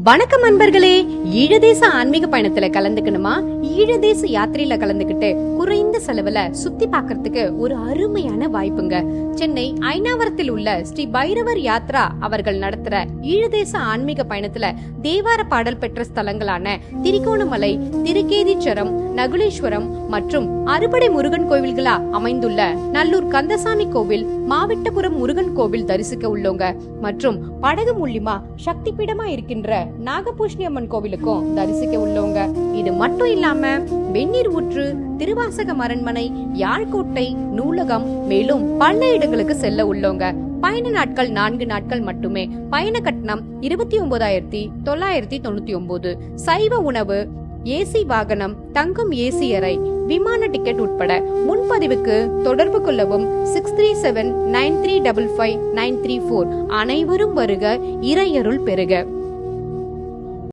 வணக்கம் அன்பர்களே, ஈழதேச ஆன்மீக பயணத்துல கலந்துக்கணுமா? ஈழதேச யாத்திரையில கலந்துகிட்டு குறைந்த செலவுல சுத்தி பாக்கிறதுக்கு ஒரு அருமையான வாய்ப்புங்க. சென்னை ஐனாவரத்தில் உள்ள ஸ்ரீ பைரவர் யாத்ரா அவர்கள் நடத்துற ஈழதேச ஆன்மீக பயணத்துல தேவார பாடல் பெற்ற ஸ்தலங்களான திரிகோணமலை, திருக்கேதீச்சரம், நகுலேஸ்வரம் மற்றும் அறுபடை முருகன் கோவில்களா அமைந்துள்ள நல்லூர் கந்தசாமி கோவில், மாவட்டபுரம் முருகன் கோவில் தரிசிக்க உள்ளோங்க. மற்றும் படகு மூலியமா சக்தி பீடமா இருக்கின்ற நாகபூஷணி அம்மன் கோவிலுக்கும் தரிசிக்க உள்ளோங்க. இது மட்டும் இல்லாம வெந்நீர் ஊற்று, திருவாசக அரண்மனை, யாழ்கோட்டை, நூலகம், மேலும் பல இடங்களுக்கு செல்ல உள்ளோங்க. பயண நாட்கள் 4 நாட்கள் மட்டுமே. பயண கட்டணம் 29,999. சைவ உணவு, ஏசி வாகனம், தங்கும் ஏசி அறை, விமான டிக்கெட் உட்பட. முன்பதிவுக்கு தொடர்பு கொள்ளவும் 637-9355-934. அனைவரும் வருக, இறையருள் பெறுக.